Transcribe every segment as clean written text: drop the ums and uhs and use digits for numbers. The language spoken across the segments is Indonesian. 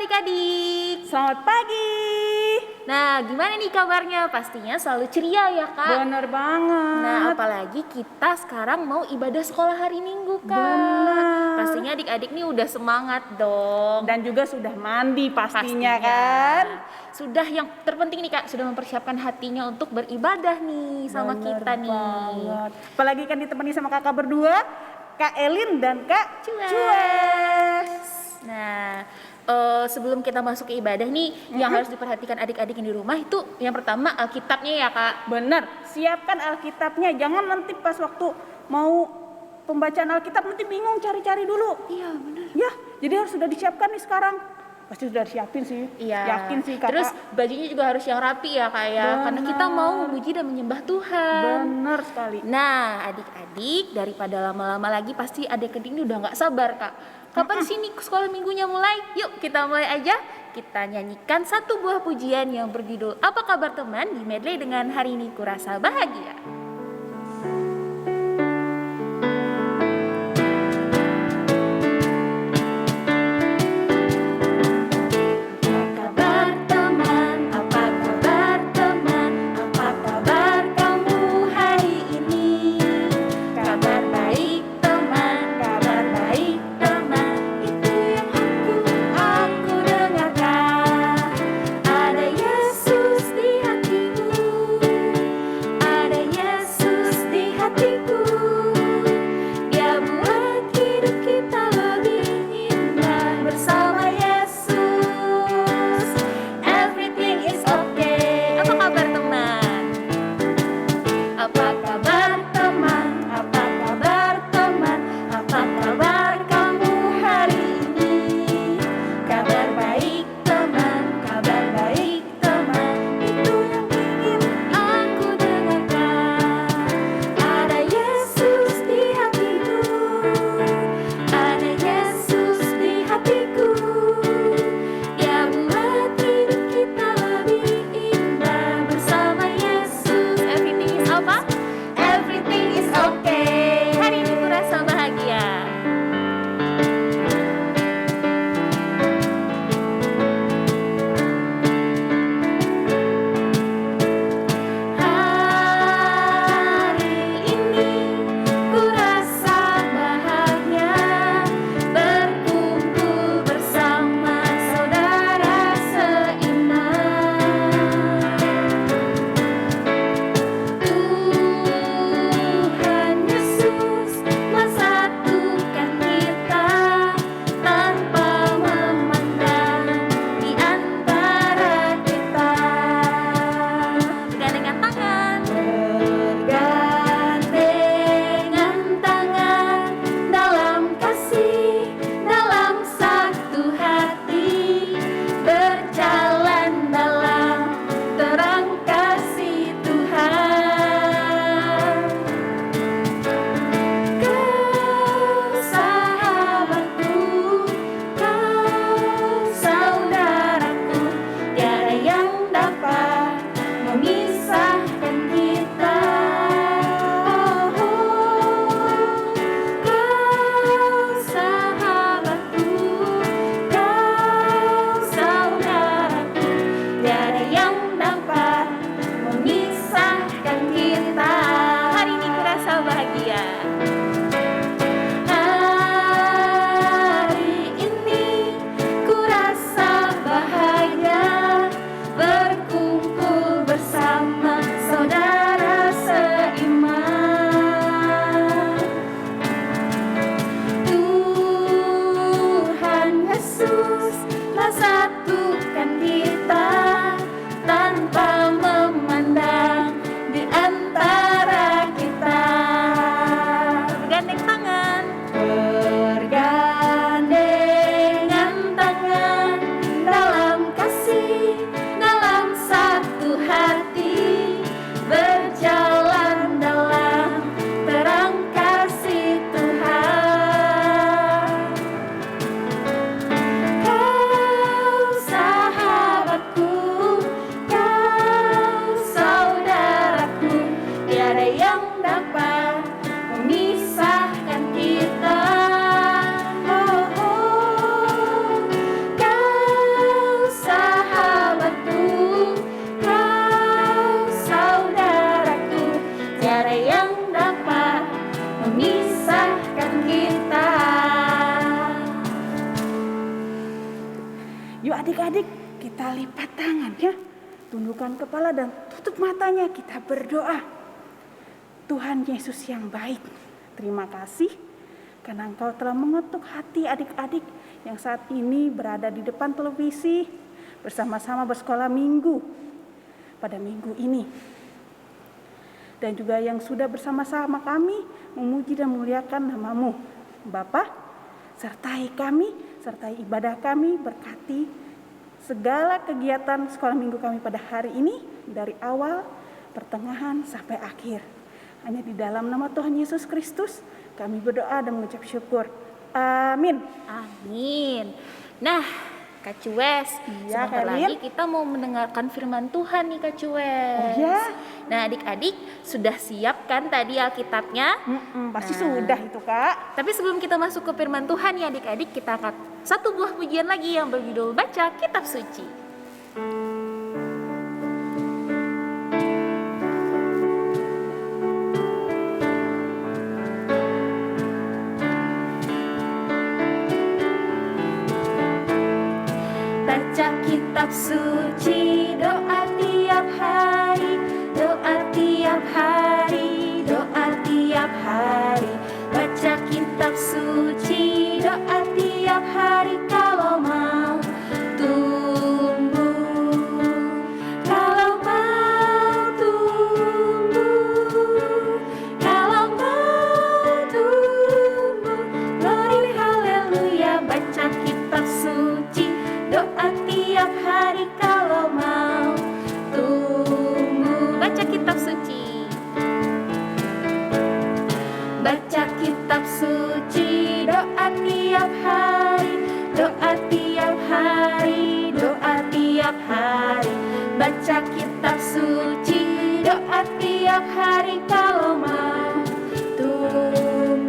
adik-adik. Selamat pagi. Nah, gimana nih kabarnya? Pastinya selalu ceria ya, Kak? Bener banget. Nah, apalagi kita sekarang mau ibadah sekolah hari Minggu, Kak. Bener. Pastinya adik-adik nih udah semangat dong. Dan juga sudah mandi pastinya kan? Sudah, yang terpenting nih Kak, sudah mempersiapkan hatinya untuk beribadah nih sama Bener kita nih. banget. Apalagi kan ditemani sama kakak berdua, Kak Elin dan Kak Cues. Nah, sebelum kita masuk ke ibadah nih, yang harus diperhatikan adik-adik yang di rumah itu yang pertama Alkitabnya ya Kak. Bener, siapkan Alkitabnya. Jangan nanti pas waktu mau pembacaan Alkitab nanti bingung cari-cari dulu. Iya benar. Ya, jadi harus sudah disiapkan nih sekarang. Pasti sudah disiapin sih. Iya. Yakin sih kakak. Terus bajunya juga harus yang rapi ya Kak ya, karena kita mau memuji dan menyembah Tuhan. Bener sekali. Nah, adik-adik daripada lama-lama lagi pasti adik-adik ini udah nggak sabar Kak. Kapan sih nih sekolah minggunya mulai? Yuk kita mulai aja. Kita nyanyikan satu buah pujian yang berjudul Apa Kabar Teman di medley dengan Hari Ini Kurasa Bahagia. Yuk adik-adik, kita lipat tangan ya. Tundukkan kepala dan tutup matanya, kita berdoa. Tuhan Yesus yang baik, terima kasih karena Engkau telah mengetuk hati adik-adik yang saat ini berada di depan televisi bersama-sama bersekolah minggu pada minggu ini. Dan juga yang sudah bersama-sama kami memuji dan memuliakan nama-Mu. Bapa, sertai kami, sertai ibadah kami, berkati segala kegiatan sekolah minggu kami pada hari ini dari awal, pertengahan, sampai akhir. Hanya di dalam nama Tuhan Yesus Kristus kami berdoa dan mengucap syukur. Amin. Amin. Nah, Kak Cues, Iya, sebentar Kak Lin. lagi kita mau mendengarkan firman Tuhan nih Kak Cues. Oh ya? Nah, adik-adik sudah siap kan tadi Alkitabnya? Pasti Nah. sudah itu, Kak. Tapi sebelum kita masuk ke firman Tuhan ya adik-adik, kita akan satu buah pujian lagi yang berjudul Baca Kitab Suci. Baca kitab suci, doa tiap hari, doa tiap hari, doa tiap hari. Baca kitab suci, doa tiap hari kalau mau tumbuh, kalau mau tumbuh, kalau mau tumbuh. Glory haleluya, baca kitab suci, doa tiap hari kalau mau tumbuh. Baca kitab suci. Baca kitab suci, doa tiap hari, doa tiap hari, doa tiap hari. Baca kitab suci, doa tiap hari kalau mau tumbuh,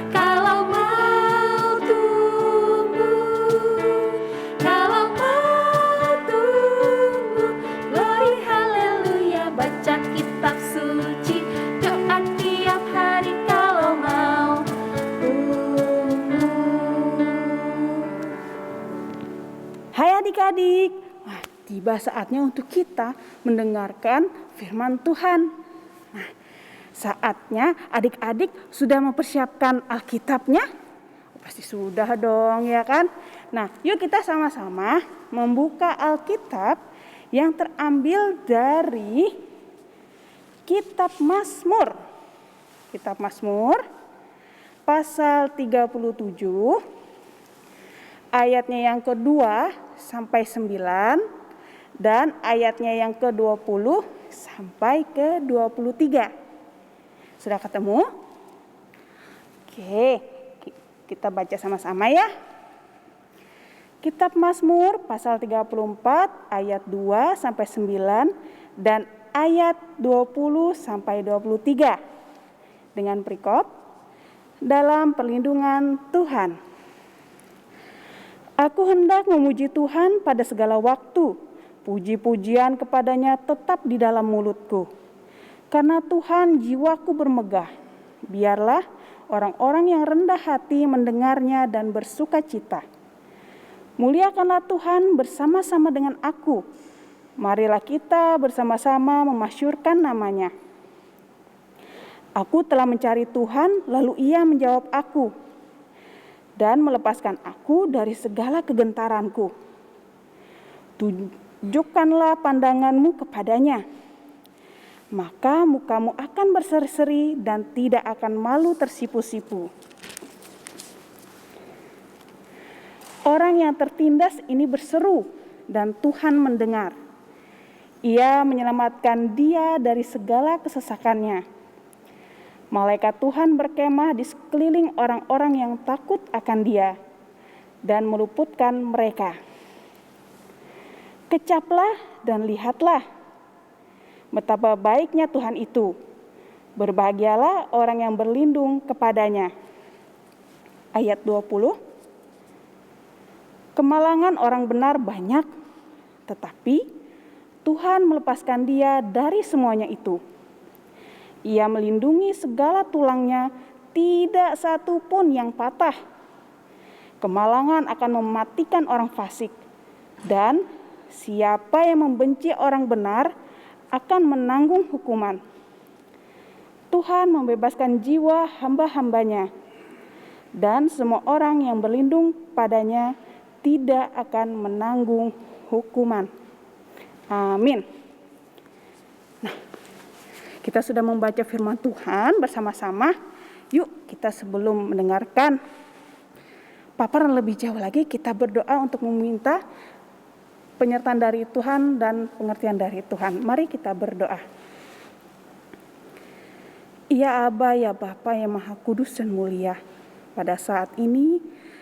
kalau mau tumbuh, kalau mau tumbuh. Glory haleluya, baca kitab suci, doa tiap hari kalau mau tumbuh. Hai adik-adik, wah, tiba saatnya untuk kita mendengarkan firman Tuhan. Nah, saatnya adik-adik sudah mempersiapkan Alkitabnya? Pasti sudah dong ya kan? Nah, yuk kita sama-sama membuka Alkitab yang terambil dari Kitab Mazmur. Kitab Mazmur pasal 37 ayatnya yang kedua sampai 9 dan ayatnya yang ke-20 sampai ke-23. Sudah ketemu? Oke, kita baca sama-sama ya. Kitab Mazmur pasal 34 ayat 2 sampai 9 dan ayat 20 sampai 23. Dengan perikop dalam perlindungan Tuhan. Aku hendak memuji Tuhan pada segala waktu. Puji-pujian kepadanya tetap di dalam mulutku. Karena Tuhan jiwaku bermegah. Biarlah orang-orang yang rendah hati mendengarnya dan bersuka cita. Muliakanlah Tuhan bersama-sama dengan aku. Marilah kita bersama-sama memasyurkan namanya. Aku telah mencari Tuhan, lalu Ia menjawab aku dan melepaskan aku dari segala kegentaranku. Tunjukkanlah pandanganmu kepadanya, maka mukamu akan berseri-seri dan tidak akan malu tersipu-sipu. Orang yang tertindas ini berseru dan Tuhan mendengar. Ia menyelamatkan dia dari segala kesesakannya. Malaikat Tuhan berkemah di sekeliling orang-orang yang takut akan dia dan meluputkan mereka. Kecaplah dan lihatlah betapa baiknya Tuhan itu. Berbahagialah orang yang berlindung kepadanya. Ayat 20. Kemalangan orang benar banyak, tetapi Tuhan melepaskan dia dari semuanya itu. Ia melindungi segala tulangnya, tidak satu pun yang patah. Kemalangan akan mematikan orang fasik, dan siapa yang membenci orang benar akan menanggung hukuman. Tuhan membebaskan jiwa hamba-hambanya, dan semua orang yang berlindung padanya tidak akan menanggung hukuman. Amin. Nah, kita sudah membaca firman Tuhan bersama-sama. Yuk kita sebelum mendengarkan paparan lebih jauh lagi, kita berdoa untuk meminta penyertaan dari Tuhan dan pengertian dari Tuhan. Mari kita berdoa. Ya Aba, ya Bapa yang Maha Kudus dan Mulia, pada saat ini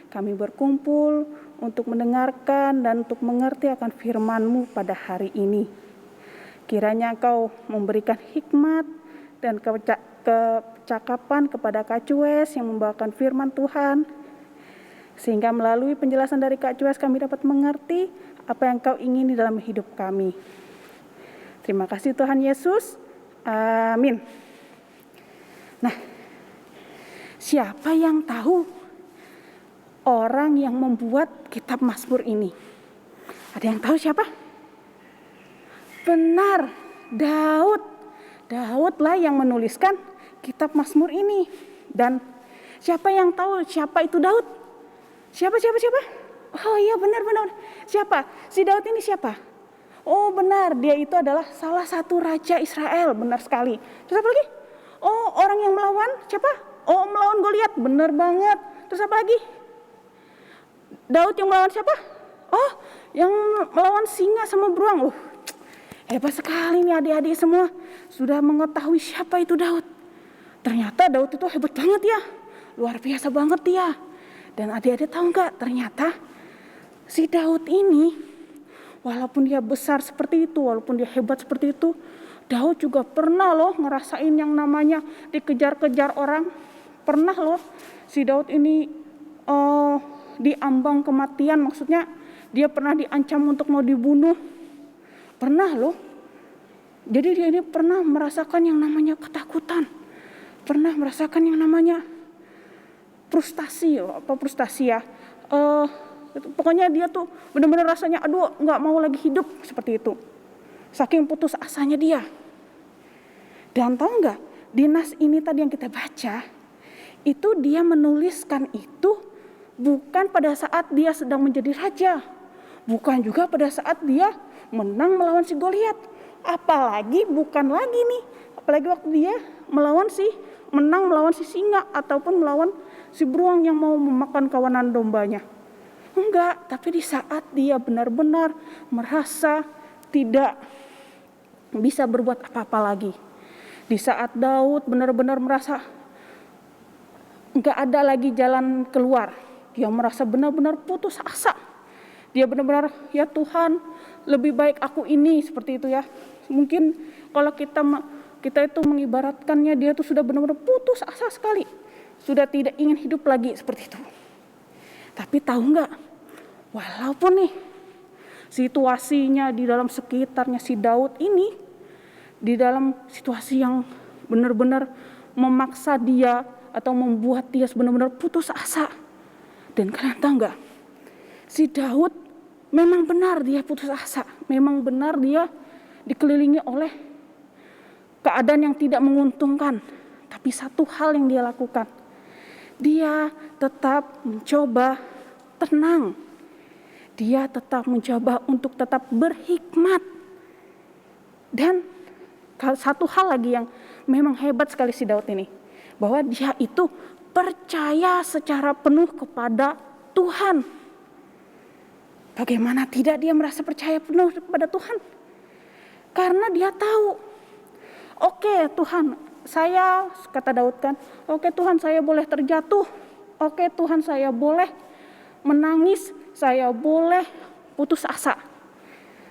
kami berkumpul untuk mendengarkan dan untuk mengerti akan firman-Mu pada hari ini. Kiranya Engkau memberikan hikmat dan kecakapan kepada Kak Cues yang membawakan firman Tuhan, sehingga melalui penjelasan dari Kak Cues kami dapat mengerti apa yang Kau ingin di dalam hidup kami. Terima kasih Tuhan Yesus. Amin. Nah, siapa yang tahu orang yang membuat kitab Mazmur ini? Ada yang tahu siapa? Benar, Daud. Daudlah yang menuliskan kitab Mazmur ini. Dan siapa yang tahu siapa itu Daud? Siapa? Oh iya, benar. Siapa? Si Daud ini siapa? Oh benar, dia itu adalah salah satu raja Israel. Benar sekali. Terus apa lagi? Oh, orang yang melawan siapa? Oh, melawan Goliat. Benar banget. Terus apa lagi? Daud yang melawan siapa? Oh, yang melawan singa sama beruang. Hebat sekali nih adik-adik semua. Sudah mengetahui siapa itu Daud. Ternyata Daud itu hebat banget ya. Luar biasa banget ya. Dan adik-adik tahu nggak, ternyata si Daud ini, walaupun dia besar seperti itu, walaupun dia hebat seperti itu, Daud juga pernah loh ngerasain yang namanya dikejar-kejar orang. Pernah loh si Daud ini diambang kematian, maksudnya dia pernah diancam untuk mau dibunuh. Pernah loh. Jadi dia ini pernah merasakan yang namanya ketakutan. Pernah merasakan yang namanya frustasi ya. Pokoknya dia tuh benar-benar rasanya aduh nggak mau lagi hidup seperti itu. Saking putus asanya dia. Dan tahu nggak, di nas ini tadi yang kita baca, itu dia menuliskan itu bukan pada saat dia sedang menjadi raja, bukan juga pada saat dia menang melawan si Goliat, apalagi waktu dia menang melawan si singa ataupun melawan si beruang yang mau memakan kawanan dombanya. Enggak, tapi di saat dia benar-benar merasa tidak bisa berbuat apa-apa lagi. Di saat Daud benar-benar merasa enggak ada lagi jalan keluar. Dia merasa benar-benar putus asa. Dia benar-benar, ya Tuhan, lebih baik aku ini, seperti itu ya. Mungkin kalau kita itu mengibaratkannya, dia tuh sudah benar-benar putus asa sekali. Sudah tidak ingin hidup lagi seperti itu. Tapi tahu nggak, walaupun nih situasinya di dalam sekitarnya si Daud ini, di dalam situasi yang benar-benar memaksa dia atau membuat dia benar-benar putus asa. Dan kalian tahu nggak, si Daud memang benar dia putus asa, memang benar dia dikelilingi oleh keadaan yang tidak menguntungkan. Tapi satu hal yang dia lakukan, dia tetap mencoba tenang. Dia tetap mencoba untuk tetap berhikmat. Dan satu hal lagi yang memang hebat sekali si Daud ini, bahwa dia itu percaya secara penuh kepada Tuhan. Bagaimana tidak dia merasa percaya penuh kepada Tuhan? Karena dia tahu, oke Tuhan, kata Daud kan, oke Tuhan, saya boleh terjatuh. Oke Tuhan, saya boleh menangis, saya boleh putus asa.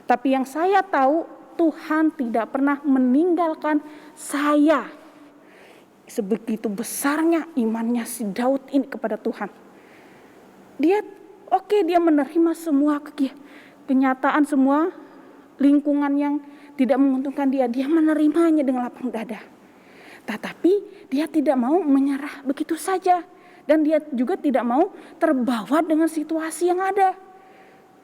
Tapi yang saya tahu, Tuhan tidak pernah meninggalkan saya. Sebegitu besarnya imannya si Daud ini kepada Tuhan. Dia menerima semua kenyataan, semua lingkungan yang tidak menguntungkan dia. Dia menerimanya dengan lapang dada. Tetapi dia tidak mau menyerah begitu saja. Dan dia juga tidak mau terbawa dengan situasi yang ada.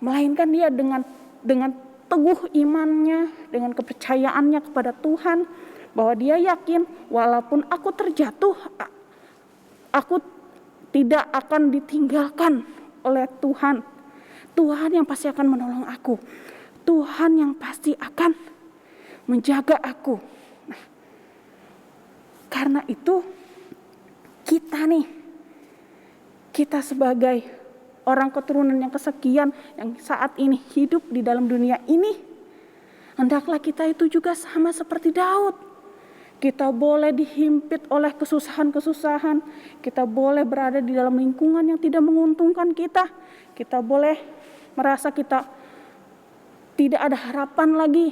Melainkan dia dengan teguh imannya, dengan kepercayaannya kepada Tuhan, bahwa dia yakin walaupun aku terjatuh, aku tidak akan ditinggalkan oleh Tuhan. Tuhan yang pasti akan menolong aku. Tuhan yang pasti akan menjaga aku. Nah, karena itu kita sebagai orang keturunan yang kesekian yang saat ini hidup di dalam dunia ini, hendaklah kita itu juga sama seperti Daud. Kita boleh dihimpit oleh kesusahan-kesusahan, kita boleh berada di dalam lingkungan yang tidak menguntungkan kita, kita boleh merasa kita tidak ada harapan lagi.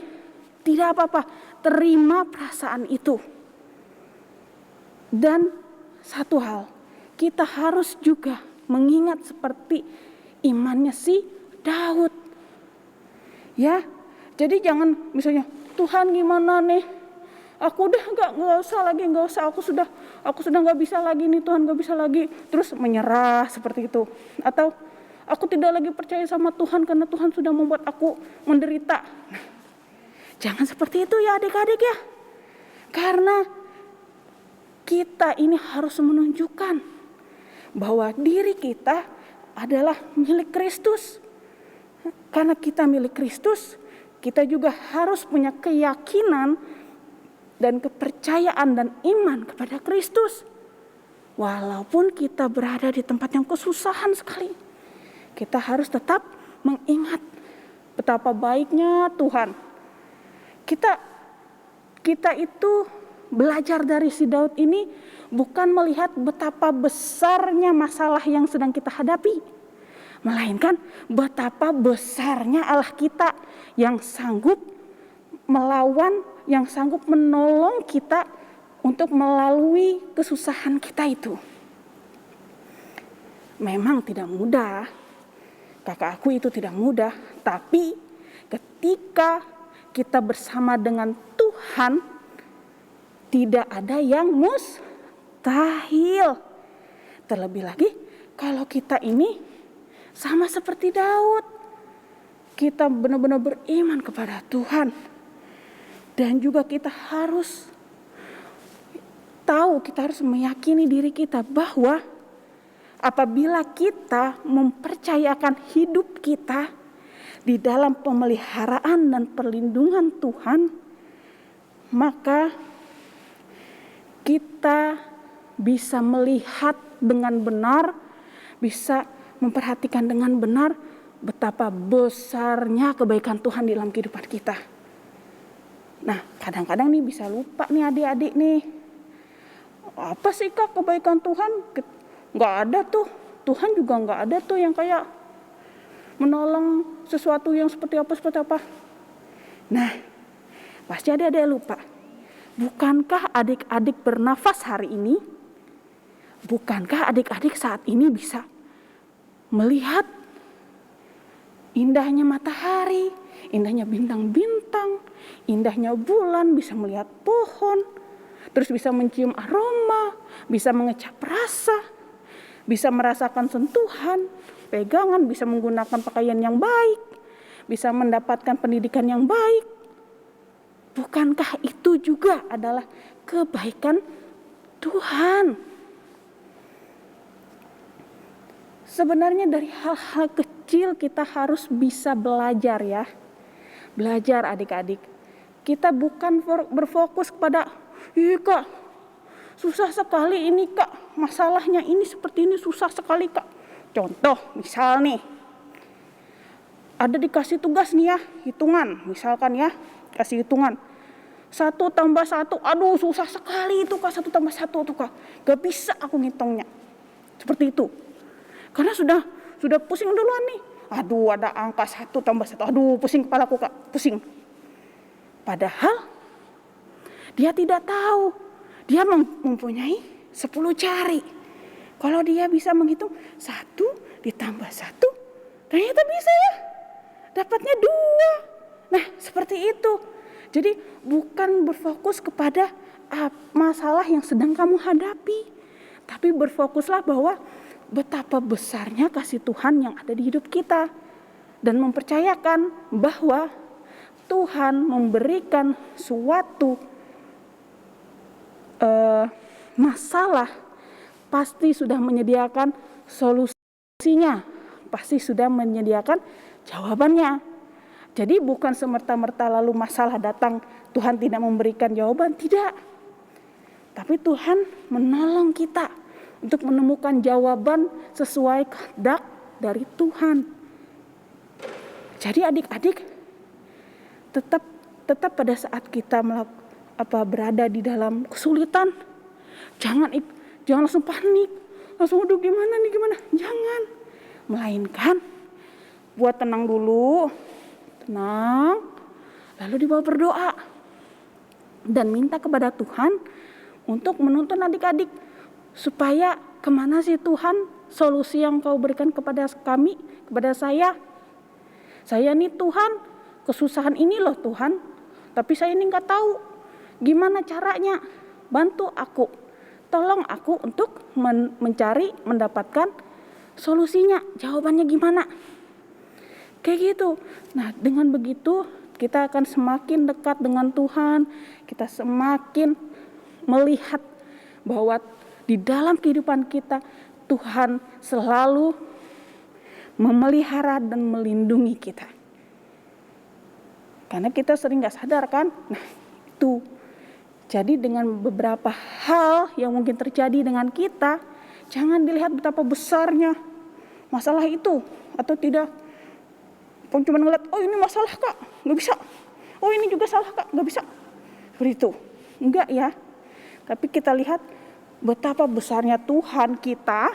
Tidak apa-apa, terima perasaan itu. Dan satu hal, kita harus juga mengingat seperti imannya si Daud. Ya, jadi jangan misalnya, Tuhan gimana nih? Aku udah nggak usah. Aku sudah nggak bisa lagi nih Tuhan, nggak bisa lagi. Terus menyerah seperti itu. Atau aku tidak lagi percaya sama Tuhan karena Tuhan sudah membuat aku menderita. Nah, jangan seperti itu ya adik-adik ya. Karena kita ini harus menunjukkan bahwa diri kita adalah milik Kristus. Karena kita milik Kristus, kita juga harus punya keyakinan dan kepercayaan dan iman kepada Kristus. Walaupun kita berada di tempat yang kesusahan sekali, kita harus tetap mengingat betapa baiknya Tuhan. Kita itu belajar dari si Daud ini bukan melihat betapa besarnya masalah yang sedang kita hadapi, melainkan betapa besarnya Allah kita yang sanggup melawan, yang sanggup menolong kita untuk melalui kesusahan kita itu. Memang tidak mudah, kakak aku itu tidak mudah, tapi ketika kita bersama dengan Tuhan, tidak ada yang mustahil. Terlebih lagi kalau kita ini sama seperti Daud. Kita benar-benar beriman kepada Tuhan. Dan juga kita harus tahu, kita harus meyakini diri kita bahwa apabila kita mempercayakan hidup kita di dalam pemeliharaan dan perlindungan Tuhan, maka kita bisa melihat dengan benar, bisa memperhatikan dengan benar betapa besarnya kebaikan Tuhan di dalam kehidupan kita. Nah, kadang-kadang nih bisa lupa nih adik-adik nih. Apa sih Kak kebaikan Tuhan? Nggak ada tuh. Tuhan juga nggak ada tuh yang kayak menolong sesuatu yang seperti apa. Nah, pasti adik-adik lupa. Bukankah adik-adik bernafas hari ini? Bukankah adik-adik saat ini bisa melihat indahnya matahari, indahnya bintang-bintang, indahnya bulan, bisa melihat pohon, terus bisa mencium aroma, bisa mengecap rasa, bisa merasakan sentuhan, pegangan, bisa menggunakan pakaian yang baik, bisa mendapatkan pendidikan yang baik. Bukankah itu juga adalah kebaikan Tuhan? Sebenarnya dari hal-hal kecil kita harus bisa belajar ya. Belajar adik-adik. Kita bukan berfokus kepada, Kak, susah sekali ini Kak, masalahnya ini seperti ini susah sekali Kak. Contoh, misal nih, ada dikasih tugas nih ya, hitungan, misalkan ya, kasih hitungan. 1 tambah 1, aduh susah sekali itu Kak, 1 tambah 1 tuh Kak. Gak bisa aku ngitungnya. Seperti itu. Karena sudah pusing duluan nih. Aduh ada angka 1 tambah 1, aduh pusing kepalaku Kak, pusing. Padahal dia tidak tahu, dia mempunyai 10 jari. Kalau dia bisa menghitung 1 ditambah 1, ternyata bisa ya, dapatnya 2. Nah seperti itu. Jadi bukan berfokus kepada masalah yang sedang kamu hadapi, tapi berfokuslah bahwa betapa besarnya kasih Tuhan yang ada di hidup kita. Dan mempercayakan bahwa Tuhan memberikan suatu masalah, pasti sudah menyediakan solusinya, pasti sudah menyediakan jawabannya. Jadi bukan semerta-merta lalu masalah datang, Tuhan tidak memberikan jawaban, tidak. Tapi Tuhan menolong kita untuk menemukan jawaban sesuai kehendak dari Tuhan. Jadi adik-adik, tetap pada saat kita berada di dalam kesulitan, jangan langsung panik, langsung aduh gimana, jangan. Melainkan buat tenang dulu, lalu dibawa berdoa dan minta kepada Tuhan untuk menuntun adik-adik supaya kemana sih Tuhan solusi yang kau berikan kepada kami, kepada saya. Saya nih Tuhan, kesusahan ini loh Tuhan, tapi saya ini nggak tahu gimana caranya. Bantu aku, tolong aku untuk mendapatkan solusinya, jawabannya gimana. Kayak gitu. Nah, dengan begitu kita akan semakin dekat dengan Tuhan, kita semakin melihat bahwa di dalam kehidupan kita Tuhan selalu memelihara dan melindungi kita. Karena kita sering gak sadar kan? Nah itu. Jadi dengan beberapa hal yang mungkin terjadi dengan kita, jangan dilihat betapa besarnya masalah itu. Atau tidak, cuma ngeliat, oh ini masalah kak, gak bisa. Oh ini juga salah kak, gak bisa. Seperti itu. Enggak ya. Tapi kita lihat betapa besarnya Tuhan kita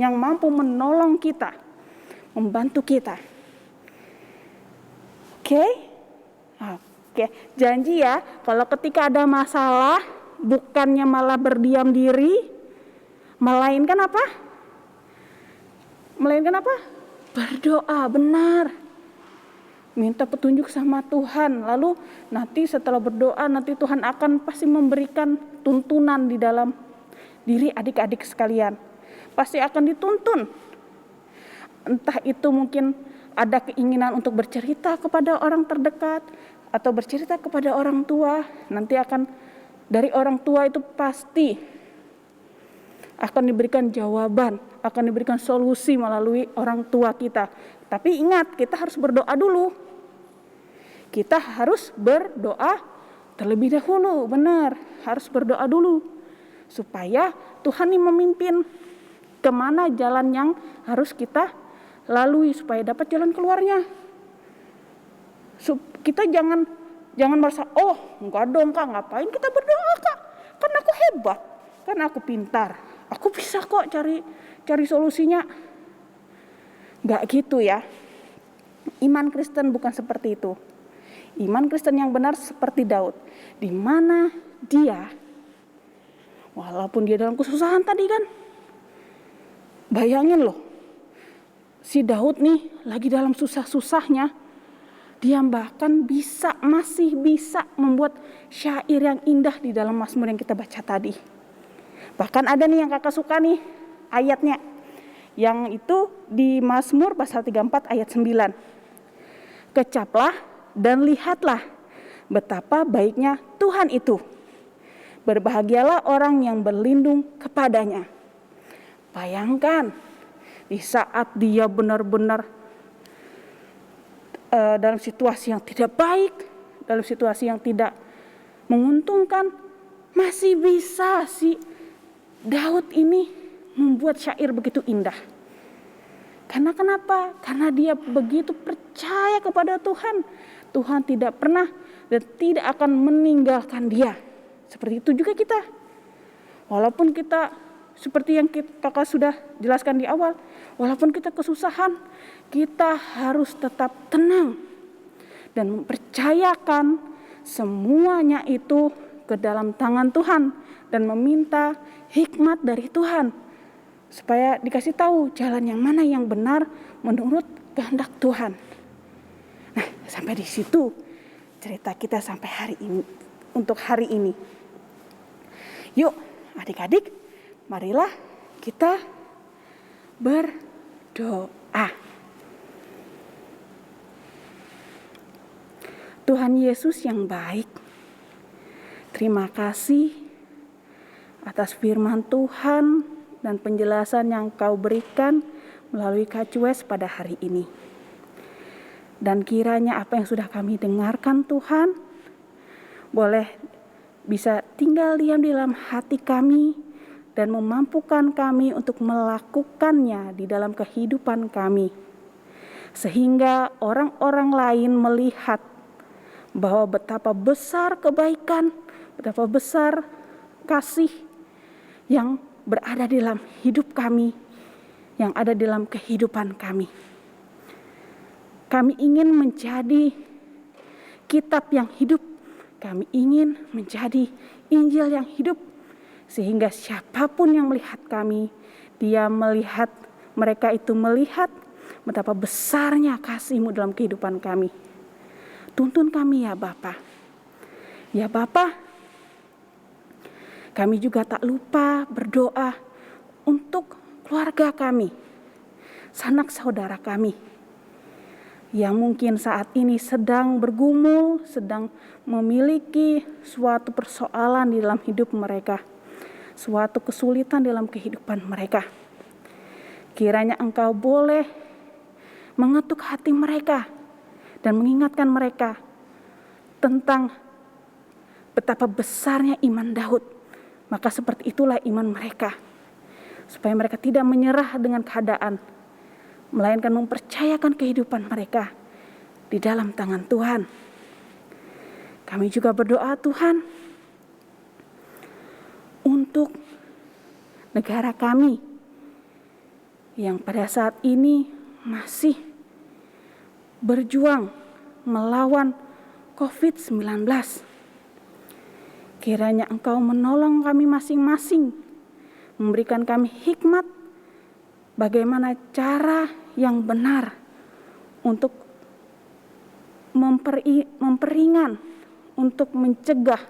yang mampu menolong kita, membantu kita. Oke, janji ya, kalau ketika ada masalah, bukannya malah berdiam diri, melainkan apa? Berdoa, benar. Minta petunjuk sama Tuhan. Lalu nanti setelah berdoa, nanti Tuhan akan pasti memberikan tuntunan di dalam diri adik-adik sekalian. Pasti akan dituntun. Entah itu mungkin ada keinginan untuk bercerita kepada orang terdekat atau bercerita kepada orang tua. Nanti akan dari orang tua itu pasti akan diberikan jawaban, akan diberikan solusi melalui orang tua kita. Tapi ingat, kita harus berdoa dulu. Kita harus berdoa terlebih dahulu, benar. Harus berdoa dulu supaya Tuhan yang memimpin kemana jalan yang harus kita lalui supaya dapat jalan keluarnya. Kita jangan merasa, oh enggak dong kak, ngapain kita berdoa kak, kan aku hebat, kan aku pintar, aku bisa kok cari solusinya. Enggak gitu ya. Iman Kristen bukan seperti itu. Iman Kristen yang benar seperti Daud, di mana dia walaupun dia dalam kesusahan tadi kan, bayangin loh, si Daud nih lagi dalam susah-susahnya, dia bahkan masih bisa membuat syair yang indah di dalam Mazmur yang kita baca tadi. Bahkan ada nih yang kakak suka nih ayatnya, yang itu di Mazmur pasal 34 ayat 9. Kecaplah dan lihatlah betapa baiknya Tuhan itu. Berbahagialah orang yang berlindung kepadanya. Bayangkan, di saat dia benar-benar dalam situasi yang tidak baik, dalam situasi yang tidak menguntungkan, masih bisa si Daud ini membuat syair begitu indah. Karena kenapa? Karena dia begitu percaya kepada Tuhan. Tuhan tidak pernah dan tidak akan meninggalkan dia. Seperti itu juga kita. Walaupun kita seperti yang kakak sudah jelaskan di awal, walaupun kita kesusahan, kita harus tetap tenang dan mempercayakan semuanya itu ke dalam tangan Tuhan dan meminta hikmat dari Tuhan supaya dikasih tahu jalan yang mana yang benar menurut kehendak Tuhan. Nah, sampai di situ cerita kita sampai hari ini, untuk hari ini. Yuk, adik-adik, marilah kita berdoa. Tuhan Yesus yang baik, terima kasih atas firman Tuhan dan penjelasan yang Kau berikan melalui KCWS pada hari ini. Dan kiranya apa yang sudah kami dengarkan Tuhan, boleh bisa tinggal diam di dalam hati kami dan memampukan kami untuk melakukannya di dalam kehidupan kami. Sehingga orang-orang lain melihat bahwa betapa besar kebaikan, betapa besar kasih yang berada di dalam hidup kami, yang ada di dalam kehidupan kami. Kami ingin menjadi kitab yang hidup, kami ingin menjadi Injil yang hidup, sehingga siapapun yang melihat kami, mereka itu melihat betapa besarnya kasih-Mu dalam kehidupan kami. Tuntun kami ya Bapa. Ya Bapa, kami juga tak lupa berdoa untuk keluarga kami, sanak saudara kami, yang mungkin saat ini sedang bergumul, sedang memiliki suatu persoalan di dalam hidup mereka, suatu kesulitan dalam kehidupan mereka. Kiranya Engkau boleh mengetuk hati mereka dan mengingatkan mereka tentang betapa besarnya iman Daud. Maka seperti itulah iman mereka, supaya mereka tidak menyerah dengan keadaan, melainkan mempercayakan kehidupan mereka di dalam tangan Tuhan. Kami juga berdoa Tuhan untuk negara kami yang pada saat ini masih berjuang melawan COVID-19. Kiranya Engkau menolong kami masing-masing, memberikan kami hikmat bagaimana cara yang benar untuk memperingan, untuk mencegah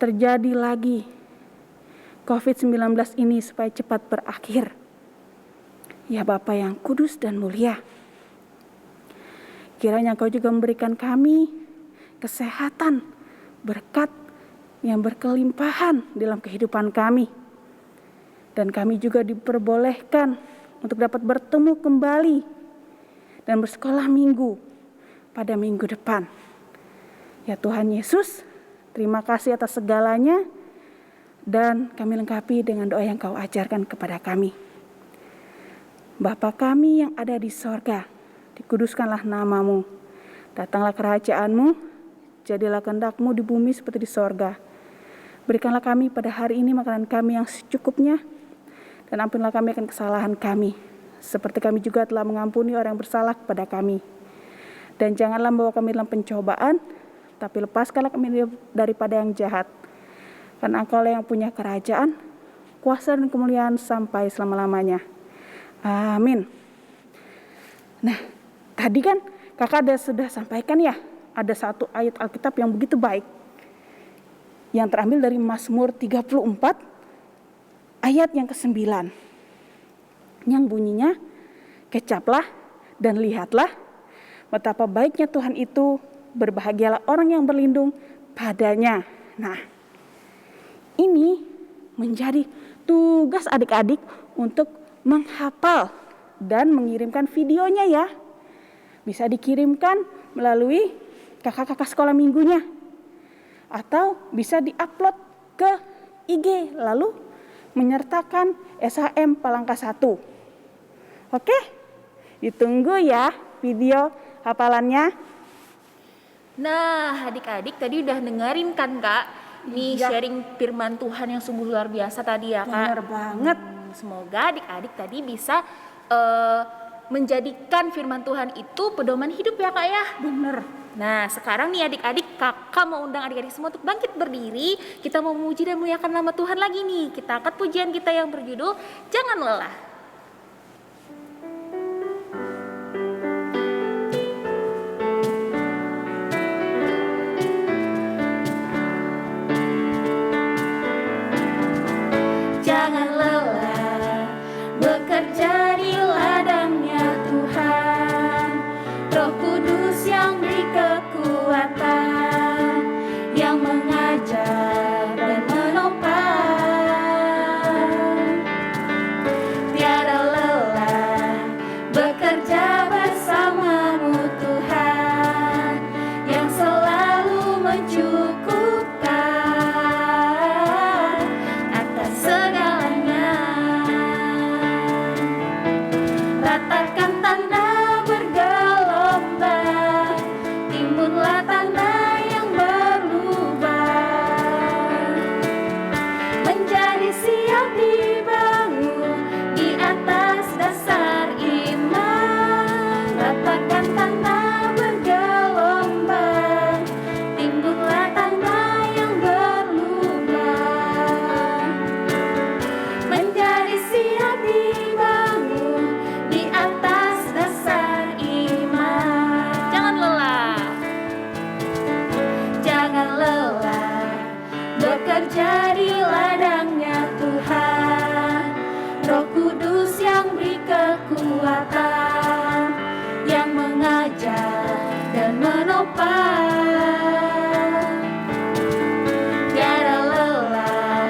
terjadi lagi COVID-19 ini supaya cepat berakhir. Ya Bapa yang kudus dan mulia, kiranya Engkau juga memberikan kami kesehatan, berkat yang berkelimpahan dalam kehidupan kami. Dan kami juga diperbolehkan untuk dapat bertemu kembali dan bersekolah minggu pada minggu depan. Ya Tuhan Yesus, terima kasih atas segalanya, dan kami lengkapi dengan doa yang Kau ajarkan kepada kami. Bapa kami yang ada di sorga, dikuduskanlah nama-Mu, datanglah kerajaan-Mu, jadilah kehendak-Mu di bumi seperti di sorga. Berikanlah kami pada hari ini makanan kami yang secukupnya, dan ampunilah kami akan kesalahan kami, seperti kami juga telah mengampuni orang yang bersalah kepada kami. Dan janganlah membawa kami dalam pencobaan, tapi lepaskanlah kami daripada yang jahat. Karena Engkau yang punya kerajaan, kuasa dan kemuliaan sampai selama-lamanya. Amin. Nah, tadi kan kakak sudah sampaikan ya, ada satu ayat Alkitab yang begitu baik, yang terambil dari Mazmur 34 ayat yang ke-9, yang bunyinya, kecaplah dan lihatlah betapa baiknya Tuhan itu, berbahagialah orang yang berlindung padanya. Nah, ini menjadi tugas adik-adik untuk menghafal dan mengirimkan videonya ya. Bisa dikirimkan melalui kakak-kakak sekolah minggunya, atau bisa diupload ke IG lalu menyertakan SHM Palangka 1. Oke, ditunggu ya video hafalannya. Nah, adik-adik tadi udah dengerin kan Kak? Nih Iya. sharing firman Tuhan yang sungguh luar biasa tadi ya Kak. Bener banget. Semoga adik-adik tadi bisa menjadikan firman Tuhan itu pedoman hidup ya Kak ya. Bener. Nah, sekarang nih adik-adik, kakak mau undang adik-adik semua untuk bangkit berdiri. Kita mau memuji dan memuliakan nama Tuhan lagi nih. Kita angkat pujian kita yang berjudul Jangan Lelah. Jangan lelah Roh Kudus yang beri kekuatan, yang mengajar dan menopang. Tiada lelah bekerja bersamamu Tuhan, yang selalu mencukupkan atas segalanya. Ratakan tanda bergelombang, timbunlah tanda yang berlubang, menjadi siap dibangun di atas dasar iman. Ratakan tanda bergelombang, timbunlah tanda yang berlubang, menjadi siap dibangun di atas dasar iman. Jangan lelah, jangan lelah bekerja di ladangnya Tuhan. Roh Kudus yang beri kekuatan, yang mengajar dan menopang. Tiada lelah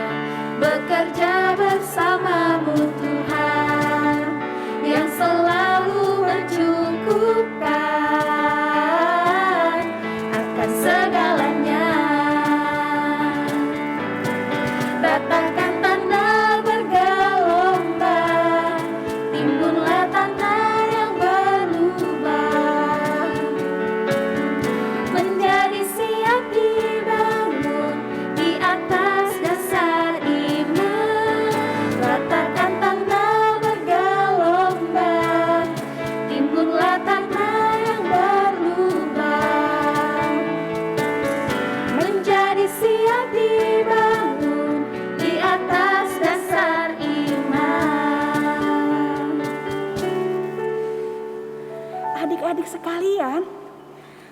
bekerja bersamamu Tuhan, yang selalu mencukupkan akan segalanya. Ratakan tanda bergelombang, timbunlah tanda yang berlubang, menjadi siap dibangun di atas dasar iman. Ratakan tanda bergelombang, timbunlah tanda yang berlubang, menjadi siap dibangun di atas dasar iman. Adik-adik sekalian,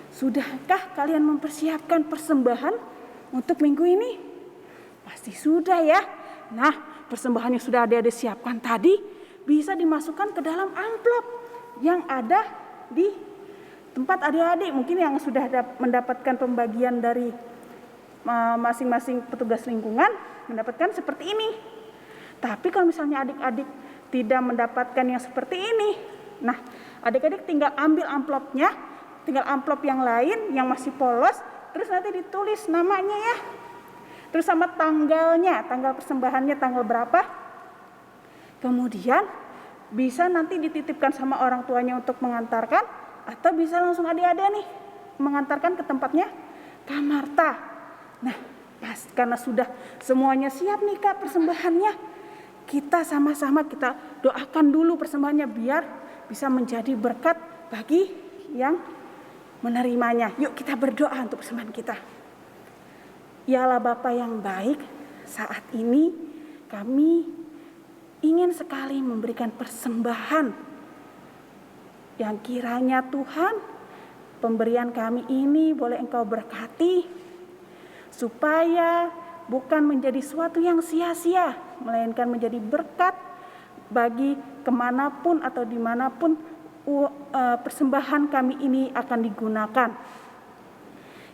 sudahkah kalian mempersiapkan persembahan untuk minggu ini? Pasti sudah ya. Nah, persembahan yang sudah adik-adik siapkan tadi bisa dimasukkan ke dalam amplop yang ada di tempat adik-adik. Mungkin yang sudah mendapatkan pembagian dari masing-masing petugas lingkungan mendapatkan seperti ini. Tapi kalau misalnya adik-adik tidak mendapatkan yang seperti ini, nah adik-adik tinggal ambil amplopnya, tinggal amplop yang lain yang masih polos, terus nanti ditulis namanya ya, terus sama tanggalnya, tanggal persembahannya tanggal berapa. Kemudian bisa nanti dititipkan sama orang tuanya untuk mengantarkan, atau bisa langsung adik-adik nih mengantarkan ke tempatnya Kak Marta. Nah, pas karena sudah semuanya siap nih Kak persembahannya, kita sama-sama kita doakan dulu persembahannya biar bisa menjadi berkat bagi yang menerimanya. Yuk kita berdoa untuk persembahan kita. Ya Allah Bapa yang baik, saat ini kami ingin sekali memberikan persembahan yang kiranya Tuhan pemberian kami ini boleh Engkau berkati, supaya bukan menjadi suatu yang sia-sia, melainkan menjadi berkat bagi kemanapun atau dimanapun persembahan kami ini akan digunakan.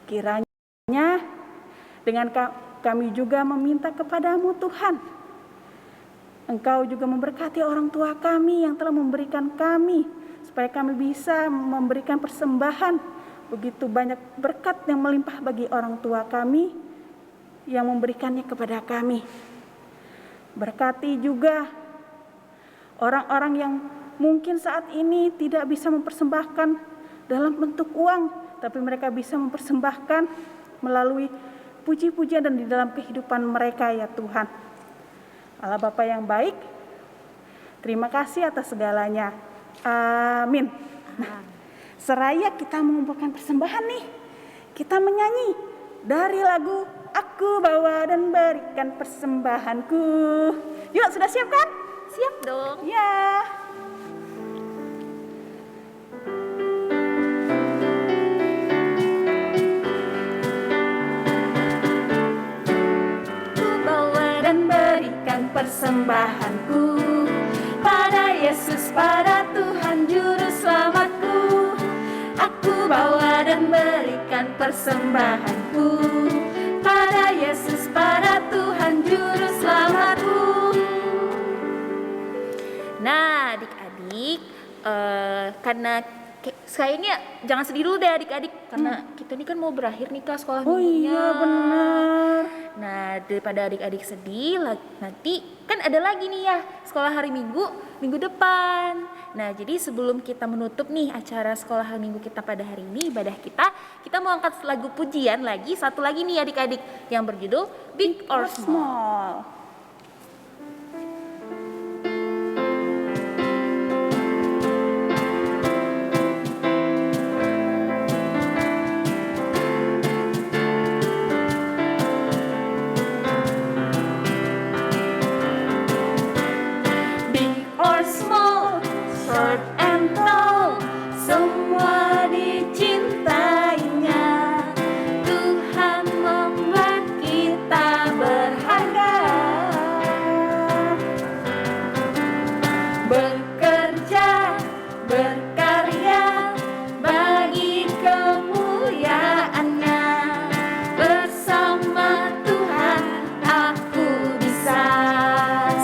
Kiranya dengan kami juga meminta kepadamu Tuhan, Engkau juga memberkati orang tua kami yang telah memberikan kami, supaya kami bisa memberikan persembahan begitu banyak berkat yang melimpah bagi orang tua kami yang memberikannya kepada kami. Berkati juga orang-orang yang mungkin saat ini tidak bisa mempersembahkan dalam bentuk uang, tapi mereka bisa mempersembahkan melalui puji-pujian dan di dalam kehidupan mereka ya Tuhan. Allah Bapa yang baik, terima kasih atas segalanya. Amin. Nah, seraya kita mengumpulkan persembahan nih, kita menyanyi dari lagu Aku Bawa dan Berikan Persembahanku. Yuk, sudah siap kan? Siap dong. Ya. Persembahanku pada Yesus, pada Tuhan Juru Selamatku. dan berikan persembahanku pada Yesus, pada Tuhan Juru Selamatku. Nah, adik-adik, karena kayaknya jangan sedih dulu deh adik-adik, karena kita ini kan mau berakhir nih Kak sekolah Oh minggunya. iya benar. Nah, daripada adik-adik sedih, nanti kan ada lagi nih ya sekolah hari minggu depan. Nah, jadi sebelum kita menutup nih acara sekolah hari minggu kita pada hari ini, ibadah kita mau angkat lagu pujian lagi, satu lagi nih adik-adik, yang berjudul Big or Small. Short and tall, semua dicintainya. Tuhan membuat kita berharga. Bekerja, berkarya bagi kemuliaannya. Bersama Tuhan aku bisa.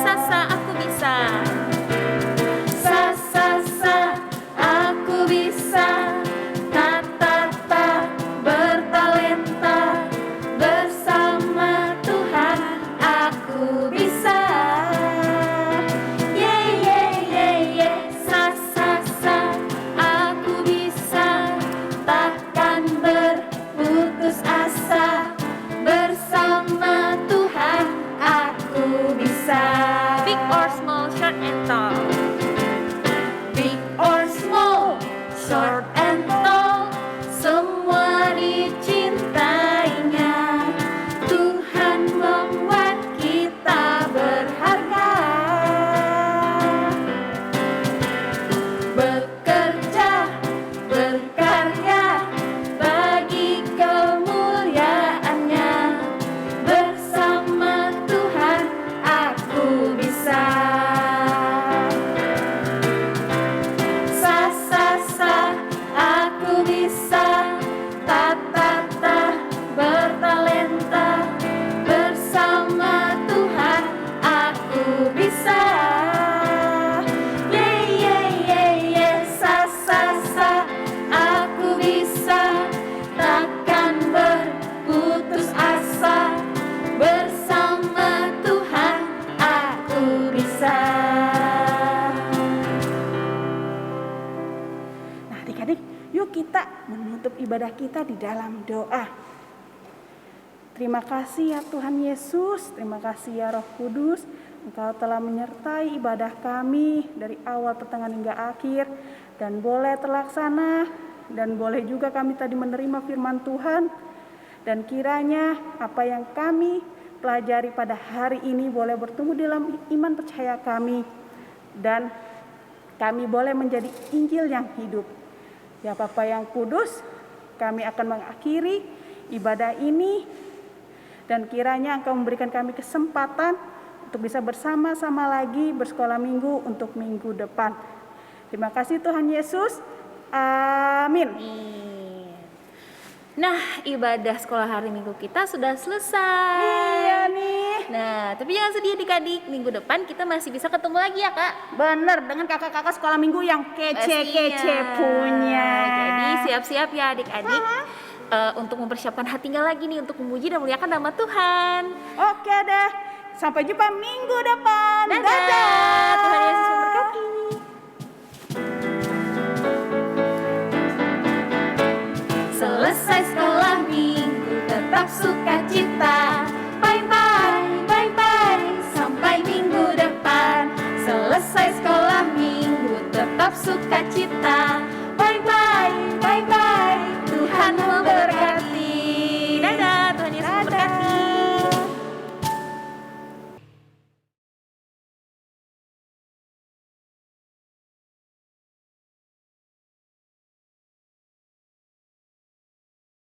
Sasa aku bisa. Aku bisa, bertalenta, bersama Tuhan aku bisa. Aku bisa, takkan berputus asa, bersama Tuhan aku bisa. Big or small, short and tall. Big or small, short and tall, semua dicintainya. Tuhan membuat kita berharga. Bekerja, berkarya bagi kemuliaannya. Bersama Tuhan aku bisa. Aku bisa, bertalenta, bersama Tuhan aku bisa. Aku bisa, takkan berputus asa, bersama Tuhan aku bisa. Nah adik-adik, yuk kita menutup ibadah kita di dalam doa. Terima kasih ya Tuhan Yesus, terima kasih ya Roh Kudus, Engkau telah menyertai ibadah kami dari awal pertengahan hingga akhir, dan boleh terlaksana, dan boleh juga kami tadi menerima firman Tuhan, dan kiranya apa yang kami pelajari pada hari ini boleh bertumbuh dalam iman percaya kami, dan kami boleh menjadi Injil yang hidup. Ya Bapa yang kudus, kami akan mengakhiri ibadah ini, dan kiranya Engkau memberikan kami kesempatan untuk bisa bersama-sama lagi bersekolah minggu untuk minggu depan. Terima kasih Tuhan Yesus. Amin. Nah, ibadah sekolah hari minggu kita sudah selesai. Iya nih. Nah, tapi jangan sedih adik-adik, minggu depan kita masih bisa ketemu lagi ya Kak. Bener, dengan kakak-kakak sekolah minggu yang kece-kece punya. Jadi siap-siap ya adik-adik untuk mempersiapkan hati lagi nih untuk memuji dan memuliakan nama Tuhan. Oke deh, sampai jumpa minggu depan. Dadah. Tuhan Yesus memberkati. Selesai sekolah minggu tetap sukacita. Bye-bye, bye-bye, sampai minggu depan. Selesai sekolah minggu tetap sukacita.